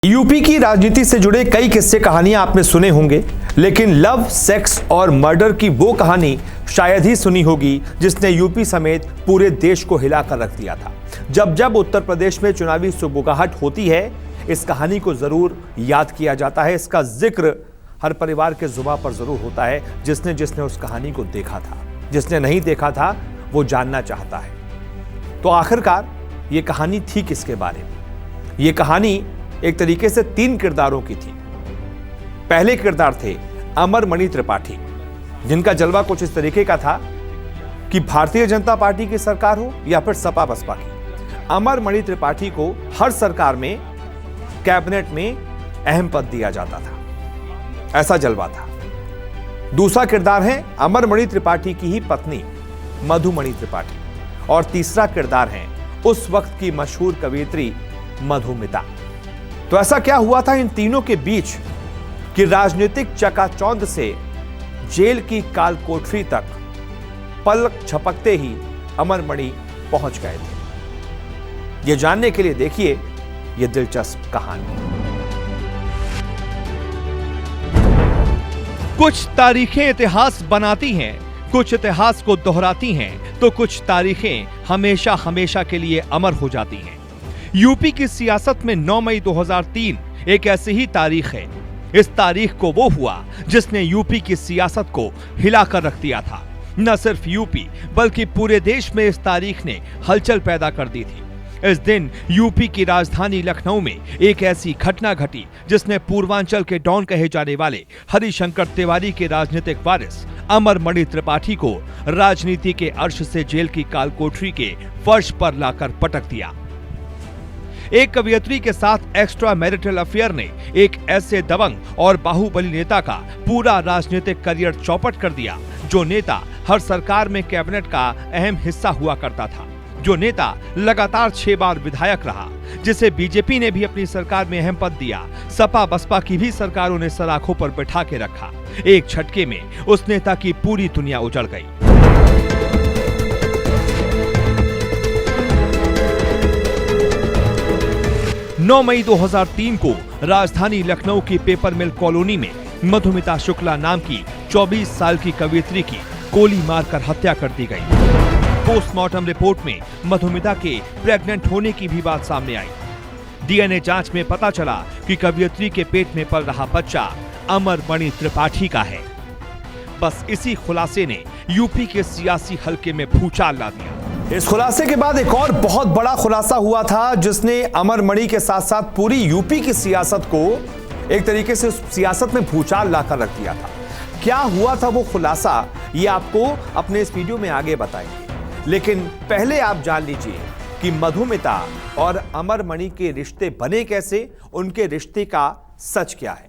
UP की राजनीति से जुड़े कई किस्से कहानियां आपने सुने होंगे, लेकिन लव, सेक्स और मर्डर की वो कहानी शायद ही सुनी होगी जिसने यूपी समेत पूरे देश को हिलाकर रख दिया था। जब जब उत्तर प्रदेश में चुनावी सुगबुगाहट होती है, इस कहानी को जरूर याद किया जाता है। इसका जिक्र हर परिवार के जुबान पर जरूर होता है जिसने जिसने उस कहानी को देखा था। जिसने नहीं देखा था वो जानना चाहता है। तो आखिरकार ये कहानी थी किसके बारे में? ये कहानी एक तरीके से 3 किरदारों की थी। पहले किरदार थे अमरमणि त्रिपाठी, जिनका जलवा कुछ इस तरीके का था कि भारतीय जनता पार्टी की सरकार हो या फिर सपा बसपा की, अमरमणि त्रिपाठी को हर सरकार में कैबिनेट में अहम पद दिया जाता था। ऐसा जलवा था। दूसरा किरदार है अमरमणि त्रिपाठी की ही पत्नी मधुमणि त्रिपाठी, और तीसरा किरदार है उस वक्त की मशहूर कवयित्री मधुमिता। तो ऐसा क्या हुआ था इन तीनों के बीच कि राजनीतिक चकाचौंध से जेल की काल कोठरी तक पलक झपकते ही अमरमणि पहुंच गए थे? ये जानने के लिए देखिए ये दिलचस्प कहानी। कुछ तारीखें इतिहास बनाती हैं, कुछ इतिहास को दोहराती हैं, तो कुछ तारीखें हमेशा हमेशा के लिए अमर हो जाती हैं। यूपी की सियासत में 9 मई 2003 एक ऐसी ही तारीख है। इस तारीख को वो हुआ जिसने यूपी की सियासत को हिलाकर रख दिया था। न सिर्फ यूपी बल्कि पूरे देश में इस तारीख ने हलचल पैदा कर दी थी। इस दिन यूपी की राजधानी लखनऊ में एक ऐसी घटना घटी जिसने पूर्वांचल के डॉन कहे जाने वाले हरिशंकर तिवारी के राजनीतिक वारिस अमरमणि त्रिपाठी को राजनीति के अर्श से जेल की कालकोठरी के फर्श पर लाकर पटक दिया। एक कवयित्री के साथ एक्स्ट्रा मैरिटल अफेयर ने एक ऐसे दबंग और बाहुबली नेता का पूरा राजनीतिक करियर चौपट कर दिया, जो नेता हर सरकार में कैबिनेट का अहम हिस्सा हुआ करता था, जो नेता लगातार 6 बार विधायक रहा, जिसे बीजेपी ने भी अपनी सरकार में अहम पद दिया, सपा बसपा की भी सरकारों ने सलाखों पर बैठा के रखा। एक झटके में उस नेता की पूरी दुनिया उजड़ गई। नौ मई 2003 को राजधानी लखनऊ की पेपर मिल कॉलोनी में मधुमिता शुक्ला नाम की 24 साल की कवयित्री की गोली मारकर हत्या कर दी गई। पोस्टमार्टम रिपोर्ट में मधुमिता के प्रेग्नेंट होने की भी बात सामने आई। डीएनए जांच में पता चला कि कवयित्री के पेट में पल रहा बच्चा अमरमणि त्रिपाठी का है। बस इसी खुलासे ने यूपी के सियासी हलके में भूचाल ला दिया। इस खुलासे के बाद एक और बहुत बड़ा खुलासा हुआ था जिसने अमरमणि के साथ साथ पूरी यूपी की सियासत को एक तरीके से उस सियासत में भूचाल लाकर रख दिया था। क्या हुआ था वो खुलासा, ये आपको अपने इस वीडियो में आगे बताएंगे, लेकिन पहले आप जान लीजिए कि मधुमिता और अमरमणि के रिश्ते बने कैसे, उनके रिश्ते का सच क्या है।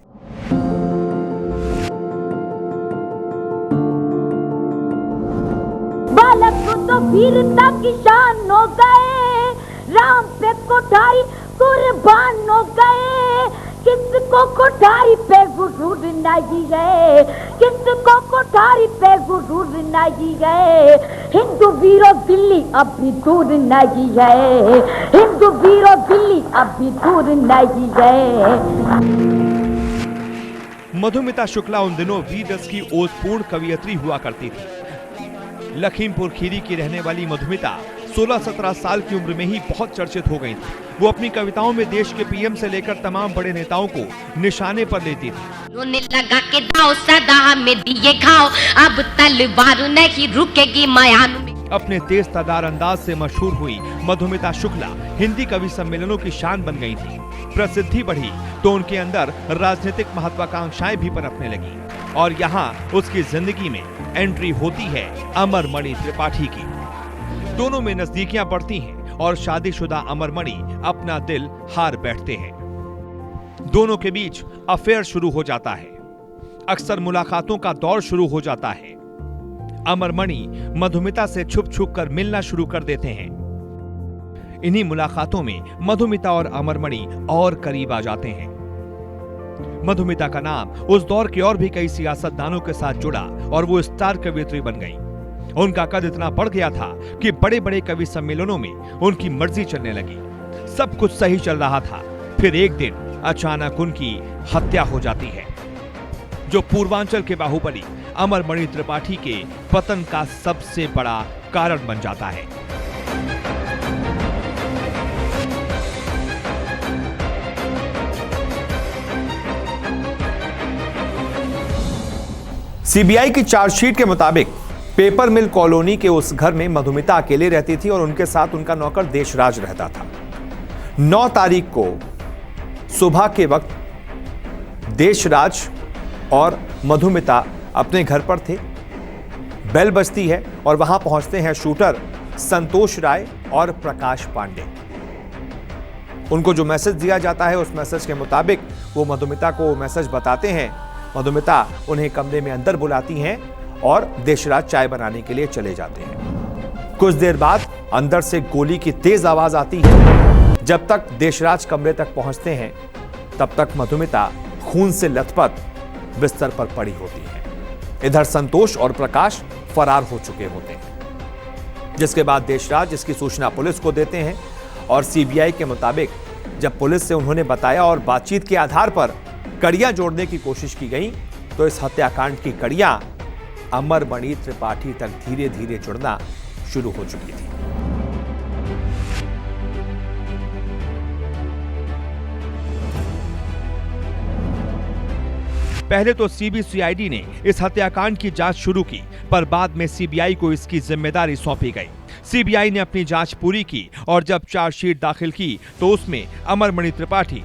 बालक तो वीरता की शान हो गए, राम पे कोठारी कुर्बान हो गए। किसको कोठारी पे गुरूर नहीं गए, किसको कोठारी पे गुरूर नहीं गए। हिंदू वीरों दिल्ली अब भी दूर नहीं गए, हिंदू वीरों दिल्ली अब भी दूर नहीं गए। मधुमिता शुक्ला उन दिनों वीर रस की ओतपूर्ण कवयित्री हुआ करती थी। लखीमपुर खीरी की रहने वाली मधुमिता 16-17 साल की उम्र में ही बहुत चर्चित हो गई थी। वो अपनी कविताओं में देश के पीएम से लेकर तमाम बड़े नेताओं को निशाने पर लेती थी। रोने लगा के दाओ सदा हमें दिए खाओ, अब तलवार नहीं रुकेगी मयान में। अपने तेज तदार अंदाज से मशहूर हुई मधुमिता शुक्ला हिंदी कवि सम्मेलनों की शान बन गई थी। प्रसिद्धि बढ़ी तो उनके अंदर राजनीतिक महत्वाकांक्षाएं भी पनपने लगी, और यहाँ उसकी जिंदगी में एंट्री होती है अमरमणि त्रिपाठी की। दोनों में नजदीकियां बढ़ती हैं और शादीशुदा अमरमणि अपना दिल हार बैठते हैं। दोनों के बीच अफेयर शुरू हो जाता है। अक्सर मुलाकातों का दौर शुरू हो जाता है। अमरमणि मधुमिता से छुप छुप कर मिलना शुरू कर देते हैं। इन्हीं मुलाकातों में मधुमिता और अमरमणि और करीब आ जाते हैं। मधुमिता का नाम उस दौर के और भी कई सियासतदानों के साथ जुड़ा और वो स्टार कवयित्री बन गई। उनका कद इतना बढ़ गया था कि बड़े बड़े कवि सम्मेलनों में उनकी मर्जी चलने लगी। सब कुछ सही चल रहा था। फिर एक दिन अचानक उनकी हत्या हो जाती है, जो पूर्वांचल के बाहुबली अमरमणि त्रिपाठी के पतन का सबसे बड़ा कारण बन जाता है। सीबीआई की चार्जशीट के मुताबिक पेपर मिल कॉलोनी के उस घर में मधुमिता अकेले रहती थी और उनके साथ उनका नौकर देशराज रहता था। 9 तारीख को सुबह के वक्त देशराज और मधुमिता अपने घर पर थे। बेल बजती है और वहां पहुंचते हैं शूटर संतोष राय और प्रकाश पांडे। उनको जो मैसेज दिया जाता है उस मैसेज के मुताबिक वो मधुमिता को मैसेज बताते हैं। मधुमिता उन्हें कमरे में अंदर बुलाती हैं और देशराज चाय बनाने के लिए चले जाते हैं। कुछ देर बाद अंदर से गोली की तेज आवाज आती है। जब तक देशराज कमरे तक पहुंचते हैं तब तक मधुमिता खून से लथपथ बिस्तर पर पड़ी होती है। इधर संतोष और प्रकाश फरार हो चुके होते हैं, जिसके बाद देशराज इसकी सूचना पुलिस को देते हैं और सीबीआई के मुताबिक जब पुलिस से उन्होंने बताया और बातचीत के आधार पर कड़ियां जोड़ने की कोशिश की गई तो इस हत्याकांड की कड़ियां अमरमणि त्रिपाठी तक धीरे धीरे जुड़ना शुरू हो चुकी थी। पहले तो सीबीसीआईडी ने इस हत्याकांड की जांच शुरू की, पर बाद में सीबीआई को इसकी जिम्मेदारी सौंपी गई। सीबीआई ने अपनी जांच पूरी की और जब चार्जशीट दाखिल की तो उसमें अमरमणि त्रिपाठी,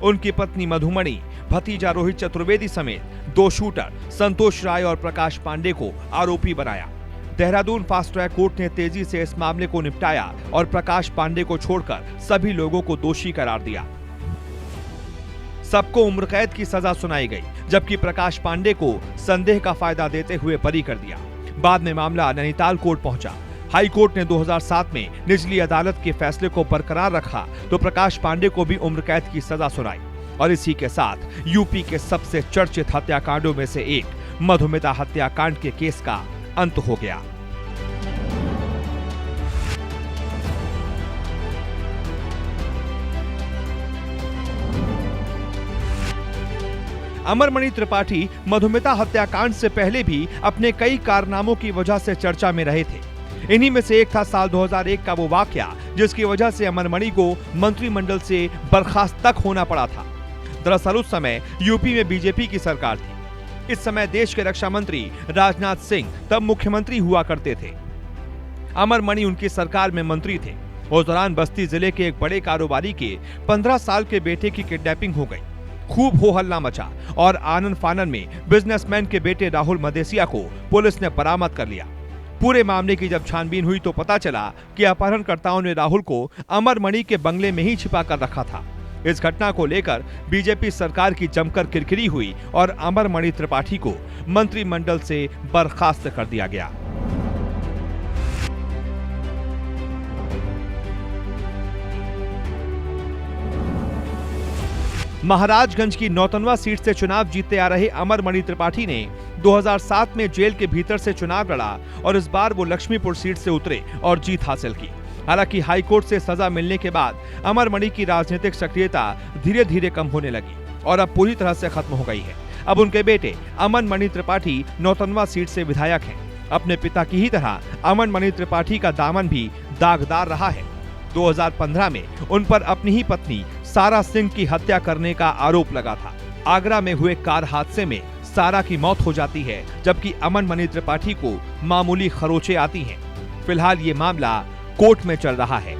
उनकी पत्नी मधुमणि, भतीजा रोहित चतुर्वेदी समेत 2 शूटर संतोष राय और प्रकाश पांडे को आरोपी बनाया। देहरादून फास्ट ट्रैक कोर्ट ने तेजी से इस मामले को निपटाया और प्रकाश पांडे को छोड़कर सभी लोगों को दोषी करार दिया। सबको उम्र कैद की सजा सुनाई गई, जबकि प्रकाश पांडे को संदेह का फायदा देते हुए बरी कर दिया। बाद में मामला नैनीताल कोर्ट पहुंचा। हाई कोर्ट ने 2007 में निचली अदालत के फैसले को बरकरार रखा तो प्रकाश पांडे को भी उम्र कैद की सजा सुनाई और इसी के साथ यूपी के सबसे चर्चित हत्याकांडों में से एक मधुमिता हत्याकांड के केस का अंत हो गया। अमरमणि त्रिपाठी मधुमिता हत्याकांड से पहले भी अपने कई कारनामों की वजह से चर्चा में रहे थे। इन्हीं में से एक था साल 2001 का वो वाकया जिसकी वजह से अमरमणि को मंत्रिमंडल से बर्खास्त तक होना पड़ा था। दरअसल उस समय यूपी में बीजेपी की सरकार थी। इस समय देश के रक्षा मंत्री राजनाथ सिंह तब मुख्यमंत्री हुआ करते थे। अमरमणि उनकी सरकार में मंत्री थे। उस दौरान बस्ती जिले के एक बड़े कारोबारी के 15 साल के बेटे की किडनैपिंग हो गई। खूब हो हल्ला मचा और आनन फानन में बिजनेसमैन के बेटे राहुल मदेसिया को पुलिस ने बरामद कर लिया। पूरे मामले की जब छानबीन हुई तो पता चला कि अपहरणकर्ताओं ने राहुल को अमरमणि के बंगले में ही छिपा कर रखा था। इस घटना को लेकर बीजेपी सरकार की जमकर किरकिरी हुई और अमरमणि त्रिपाठी को मंत्रिमंडल से बर्खास्त कर दिया गया। महाराजगंज की नौतनवा सीट से चुनाव जीतते आ रहे अमरमणि त्रिपाठी ने 2007 में जेल के भीतर से चुनाव लड़ा और इस बार वो लक्ष्मीपुर सीट से उतरे और जीत हासिल की। हालांकि हाईकोर्ट से सजा मिलने के बाद अमरमणि की राजनीतिक सक्रियता धीरे धीरे कम होने लगी और अब पूरी तरह से खत्म हो गई है। अब उनके बेटे अमरमणि त्रिपाठी नौतनवा सीट से विधायक हैं। अपने पिता की ही तरह अमरमणि त्रिपाठी का दामन भी दागदार रहा है। 2015 में उन पर अपनी ही पत्नी सारा सिंह की हत्या करने का आरोप लगा था। आगरा में हुए कार हादसे में सारा की मौत हो जाती है, जबकि अमरमणि त्रिपाठी को मामूली खरोंचें आती हैं। फिलहाल ये मामला कोर्ट में चल रहा है।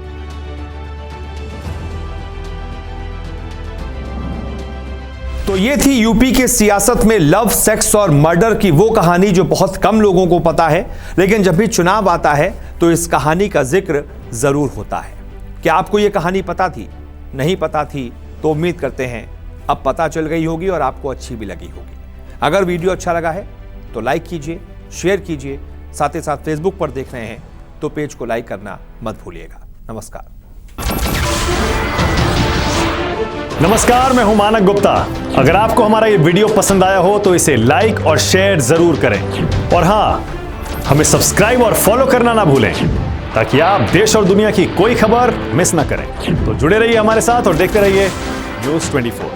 तो ये थी यूपी के सियासत में लव, सेक्स और मर्डर की वो कहानी जो बहुत कम लोगों को पता है, लेकिन जब भी चुनाव आता है तो इस कहानी का जिक्र जरूर होता है। क्या आपको ये कहानी पता थी? नहीं पता थी तो उम्मीद करते हैं अब पता चल गई होगी और आपको अच्छी भी लगी होगी। अगर वीडियो अच्छा लगा है तो लाइक कीजिए, शेयर कीजिए। साथ ही साथ फेसबुक पर देख रहे हैं तो पेज को लाइक करना मत भूलिएगा। नमस्कार, मैं हूं मानक गुप्ता। अगर आपको हमारा ये वीडियो पसंद आया हो तो इसे लाइक और शेयर जरूर करें और हाँ, हमें सब्सक्राइब और फॉलो करना ना भूलें ताकि आप देश और दुनिया की कोई खबर मिस ना करें। तो जुड़े रहिए हमारे साथ और देखते रहिए न्यूज 24।